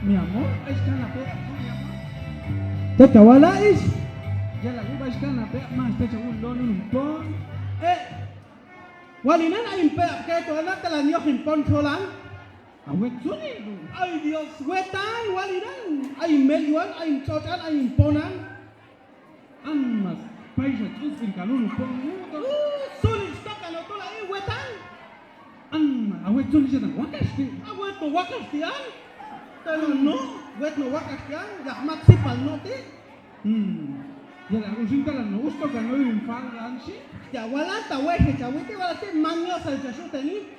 Mi amor, es canapé, mi amor. Te chawala is. Ya la uva es canapé, más te un don un pon. Walinan ay impe ke to anak telan yo himpon cholan. Awet suni. Ay Dios, wetan walinan. Ay meluan, ay chotan, ay imponan. Amas, paisa chus sin calor un pon. Suli stoka no tola ay wetan. Awet suni se dan wakasti. Awet no wakastian. Telan no, wet no wakastian. Yahmat sipal no ti. Ya la usin telan no gusto que no infan lansi. Ya wala ta wehe chawiti wala ti mangyo sa jasu teni.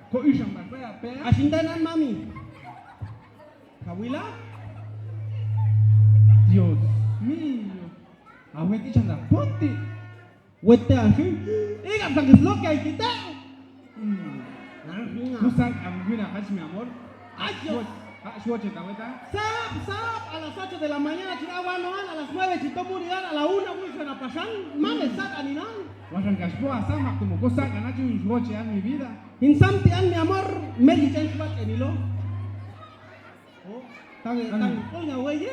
Ko isang barpea pea. Asindanan mami. Kawila? Dios mío. Awet isang da ponti. Wette asin. Iga sangis lo que kita. Kusang amguina hach mi amor. Ay, Dios. Suoche taweta. Sap, a las 8 de la mañana chinaguanoan, a las 9 chitomurian, a la 1 wilson a pasan, mame sak aninan. Wasan kaspoa sama como cosa ganacho un suoche a mi vida. Insamti an mi amor, meli chanchuat enilo. Oh, tan, oiga, güey,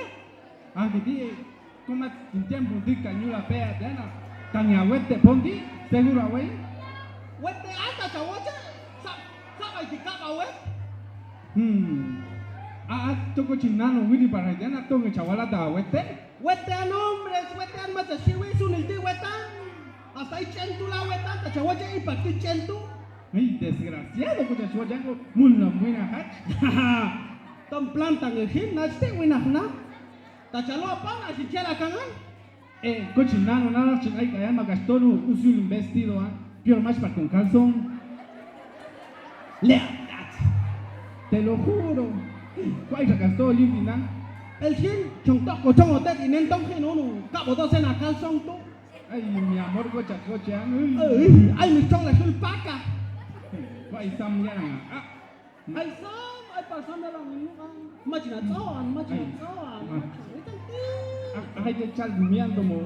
Que ti, como en tiempo de cañula pea, Diana. Tan awete ponti, seguro away. Wette ata chawacha, sap ay tikapa wet. Toko chinano widi para Diana, toko chavala da awete. Wette an hombres, wette an matashiwi sunilti wetan. Hasta ahí chentula wetan, tachawacha y pati chentu. Ay, desgraciado, kucha suojango, mulla buena hach. Tom plantan el gym, naste winahna. Tachalo apa si chela kangan. Cochinano, nada, chinay kaya magastono, usul un vestido, pior más para con calzón. Lealtad, te lo juro. ¿Cuál se gastó el final? El gym, chontoco, chongote, y nentong genonu, cabo dos en la calzón tú. Ay, mi amor, cocha, Ay, mi chong la sulpaca. ¿Cuál sam ya? Ay, sam, ay, pasando la minuta. Machina tsoan. Ay, de chal gumiando mo,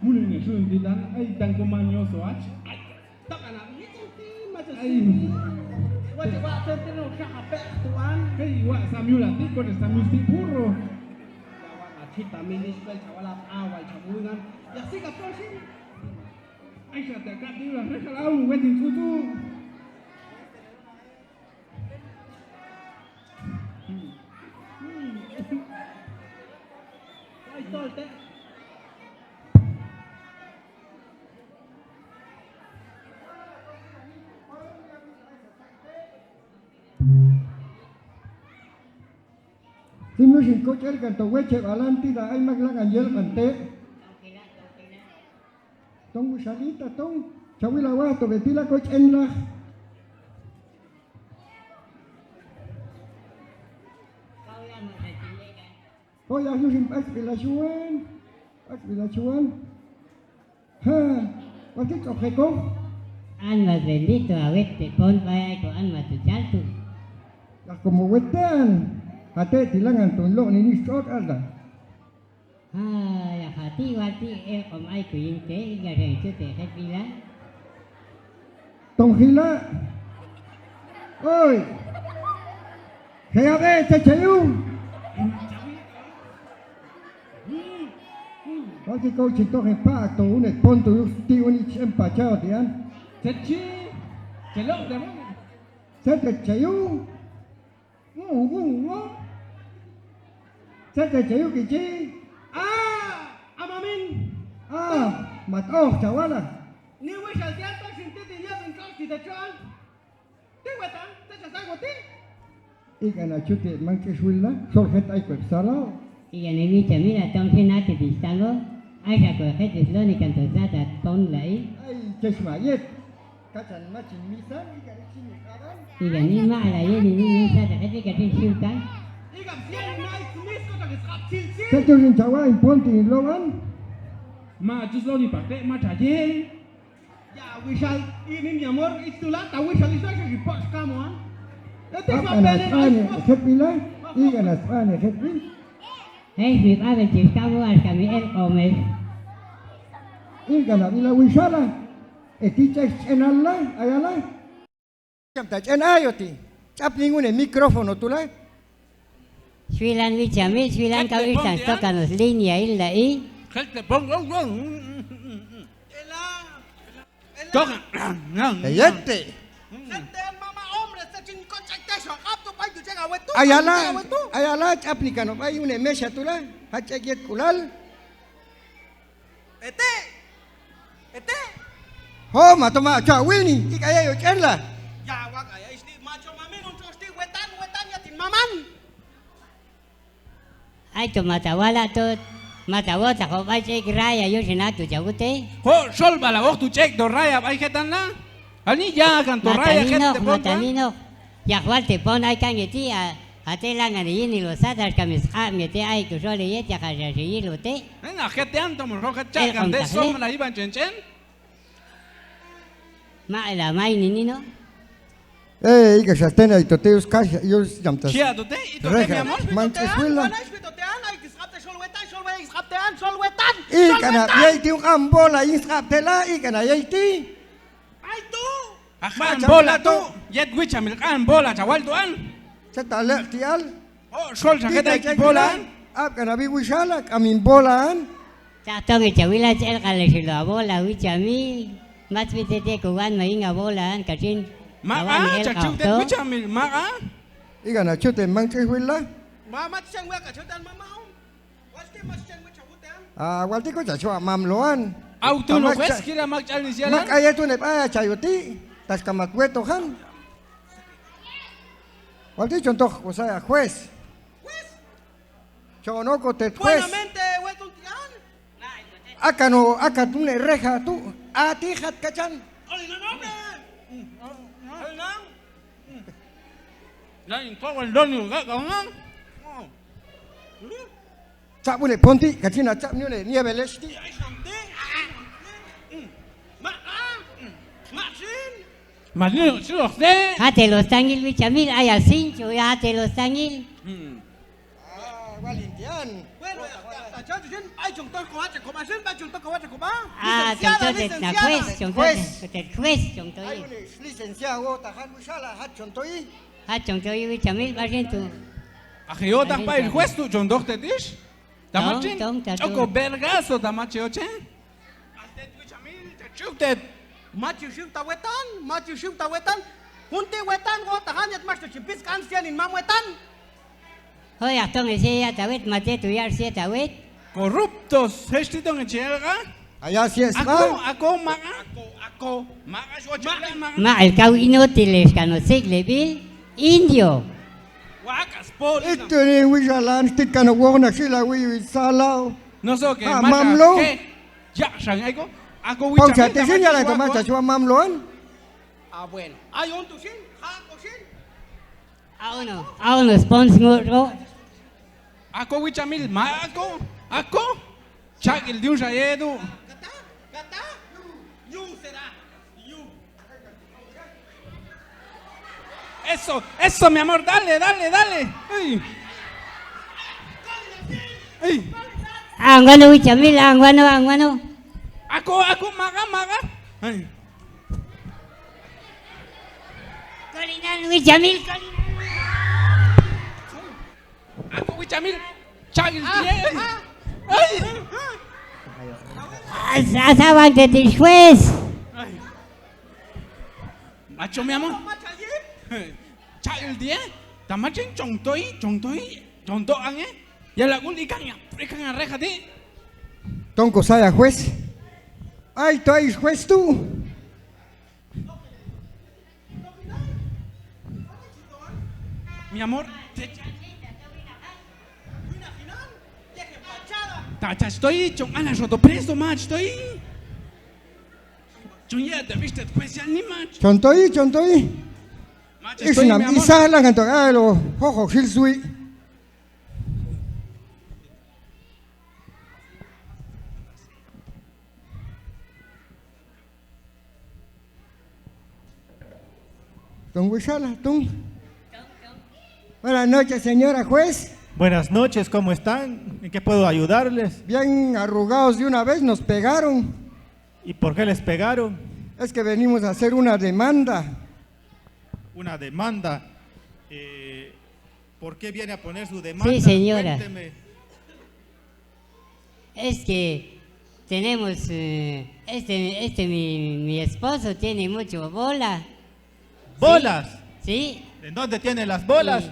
muli ne shun didan, ay, tan comañoso, ach. Ay, toca la vida, Ay. Wate wa tente no kape tuan. Hey, wa Samuel ti con esta musti burro. Ya wa machita minis pel chawala agua chabugan. Ya siga por sí. Ay, ya te acá te la regalado un wedding tutu. Ay, tolte. Si no sin coche el canto hueche adelante da ay maglang anjel kante. Tong salita tong chawila wa to betila coche en la. Oh ya no sin pas pilachuan. Ha, ¿qué coge con? Almas bendito a vete pon vaya con alma tu chaltu. Como wetan. Ate tilangan tunlo ni shot ada. Ya hati wati om ai ku yin te ga re chu te het bila. Tong hila. Oi. Kaya be te chayu. Qualche coach to che patto un e ponto ti un empachado tian. Chechi, chelo de mo. Sete chayu. Sete chayu que chi. Amamin. Mató chavala. Ni wish al tiempo sin ti ya en casi de chan. Te wetan, te chasago ti. Ikan achute manche suilla, sorget ay pepsala. Y en el bicho mira tong sinate distalo. Ai ra ko het is lo ni kan to zata ton lai. Ay chesmayet. Kacan machin misan ikan chini karan. Y ga ni ma la ye ni sa ta het ka tin siu kan. Igam sien nice misko ta gesrap silsil. Sete sin chawa in ponti in logan. Ma just lo ni parte, ma chaye. Ya wish al ini mi amor istula ta wish al isa que pas kamoan. Este va Apan pele asane het pila. Ikan asane het pila. Hey, mi pa ben chi ka mo al kami el omes. Ikan abila wishala. Eticha enalla ayala. Chamta en ayoti. Chap ningun el micrófono tú la. Swilan Vichamil, Swilan Este Kauristan, ponte, ¿ah? tocan los líneas y la I. Gente, pongo. Toca. Ayate. Setean mama hombre, se chingó chaiteso. Apto pa tu llega wetu. Ayala, aplica no hay una mesa tula, hachakiet kulal. Ete. Ho, matoma chawilni, ikaya yo chenla. Ya wak ay isti macho mami non chosti wetan ya tin maman. Ay, to matawala to. Matawota ko ba cek raya yo sinatu jabute. Ho, sol bala vos tu check do raya, hay que tan la. Ani ya kan to raya gente Matanino. Ya cual te pon ay kan yeti a telangan ini lo sadar kamis yeti ay tu sole yeti ka jaji lo te. Nena, gente anto mo roca chagan de som la iban chen. Ma la mai ni no. Ika shatena y toteus kasha, yo jamtas. Chia do te, y to te mi amor. Manches willa. Mana ispitotean ay kisapte sol wetan. Ikana yaiti un ambola insaptela ikana yaiti. Ay tu. Ajan bola tu, yet wichamil kan bola chawal tu an. Satale tial. Oh, sol saketa ik bola. Ap kana bi wishala kamin bolaan. Ta to que chawila chel kale silo bola wichami. Mat vitete kuwan mainga bola an kachin. Maka, chakchuk te wichamil, maka. Ikana chute manches willa. Mama chang wa ka chotan mama om. Waste mas chang wa chabutean. Walti ko chachwa mamloan. Auto no ves kira mak chal sialan. Makaya tu ne pa chayoti. Tas kamakweto han. Walti chontok ko saya juez. Chonoko te juez. Buenamente wetun tian. Akatune reja tu. Ati hat kachan. Ay no no. Lain kau el donio gak kau ngang. Chapule ponti kachina chap niole nieve lesti. Malino, si los de. Hate los tangil wichamil ay al cincho ya hate los tangil. Valintian. Bueno, ya ya ay chung to ko ha ko ma sen ba chung to ko ha ko ba. Ah, chonto na juez, chonto Hay un licenciado tajan mushala hat chontoi. Ha chonto wichamil ba tu. Ajeo tan pa el juez tu chon dos te dish. Tamachin. Tong, Choco vergazo tamache oche. Altet wichamil, chuktet. Machu ta wetan. Hunte wetan go tahan yat mas chimpis kan sian in mam wetan. Hoy atong ese ya tawet mate tu yar se tawet. Corruptos, hestito en chelga. Allá sí es Ako, maga, shocha, maga. Ma el cau inútiles canosig lebil indio. Wacas, pol. Esto ni wishalan stikano wona shila wi salao. No sé qué, Ah, maga, mamlo. ¿qué? Ya, shangaiko. Ako Paucha wichamil. te señala tomata chua mamloan. Ah bueno. Ay on tu sin, ha ko sin. A uno spons ngoro. Ako wichamil, ma ako. Chak el diun shayedu. Gata. You será. You. Eso, mi amor, dale. Ay. Ay. Angwano wichamil, angwano. Ako, maga. Ay. Colinan wichamil. Ako wichamil. Chak el diun. Ay. Asaban que te juez. Ay. Macho, mi amor. Machayi. Chak el diun. Tamachin chonto ange. Ya la gul ikan reja ti. Tonco saya juez. Ay, tú eres juez tú. Mi amor, estoy chong ana roto preso mach estoy. Chong ya te viste especial ni mach. Chontoi. Mach Es estoy mi una amor. isa la canto lo jojo hilsui. Don Wishala, tú. Buenas noches, señora juez. Buenas noches, ¿cómo están? ¿En qué puedo ayudarles? Bien arrugados de una vez, nos pegaron. ¿Y por qué les pegaron? Es que venimos a hacer una demanda. Una demanda. ¿Por qué viene a poner su demanda? Sí, señora. Cuénteme. Es que tenemos, mi esposo tiene mucho bola. ¿Bolas? ¿Sí? ¿En dónde tiene las bolas?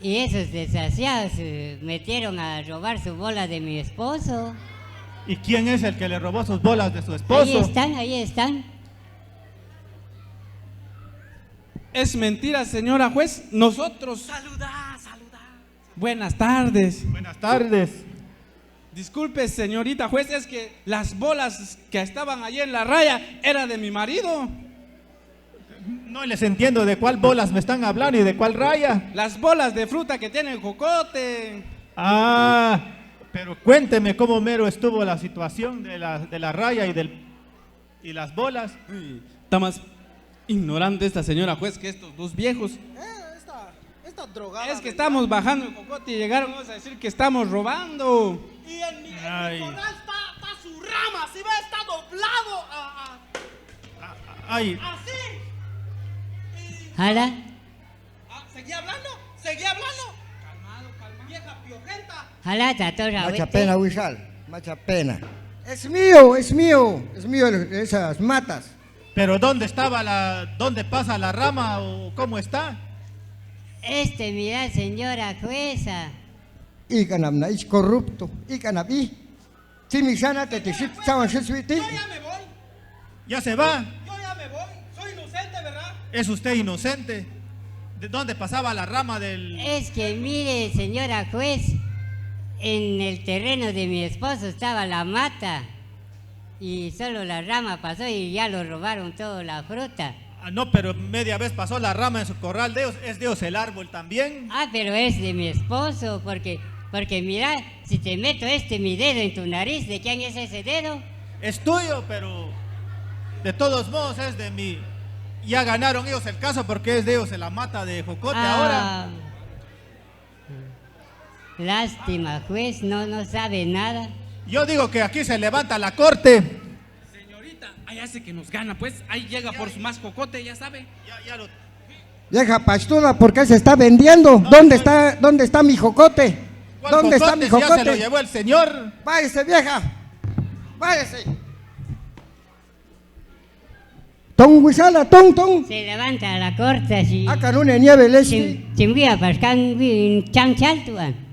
Y esos desgraciados metieron a robar su bola de mi esposo. ¿Y quién es el que le robó sus bolas de su esposo? Ahí están. Es mentira, señora juez. Nosotros. Saluda. Buenas tardes. Buenas tardes. Disculpe, señorita juez, es que las bolas que estaban allí en la raya eran de mi marido. No les entiendo de cuál bolas me están hablando y de cuál raya. Las bolas de fruta que tienen jocote. Ah, pero cuénteme cómo mero estuvo la situación de la raya y las bolas. Uy, está más ignorante esta señora juez que estos dos viejos. Esta drogada. Es que estamos bajando el jocote y llegaron a decir que estamos robando. Y en mi Ay. corral está su rama, si ve, está doblado. Ay, Así. ¿Hala? ¿Seguí hablando? Calmado. Vieja piojenta. ¿Hala, tatora? Mucha pena, Huizal, mucha pena. Es mío esas matas. pero ¿dónde dónde pasa la rama o cómo está? Mira, señora jueza. Ikanam na es corrupto, Ikanabi. Si mi sana te estaban suiti. Yo ya me voy. Ya se va. Yo ya me voy. Soy inocente, ¿verdad? ¿Es usted inocente? ¿De dónde pasaba la rama del...? Es que mire, señora juez, en el terreno de mi esposo estaba la mata y solo la rama pasó y ya lo robaron toda la fruta. Ah, no, pero media vez pasó la rama en su corral. ¿Es Dios el árbol también? Ah, pero es de mi esposo, porque mira, si te meto mi dedo en tu nariz, ¿de quién es ese dedo? Es tuyo, pero de todos modos es de mí. Ya ganaron ellos el caso porque es de ellos en la mata de jocote ahora. Lástima, juez, no sabe nada. Yo digo que aquí se levanta la corte. Señorita, ahí hace que nos gana, pues. Ahí llega por su más jocote, ya sabe. Ya lo... Vieja pastuda, ¿por qué se está vendiendo? ¿Dónde está mi jocote? ¿Cuál ¿Dónde está mi si ya se lo jocote? llevó el señor. Váyase, vieja. Váyase. Ton Huizala, ton. Se levanta a la corte así. Acá no nieve leche. Chimguía, pascan, chanchaltuan.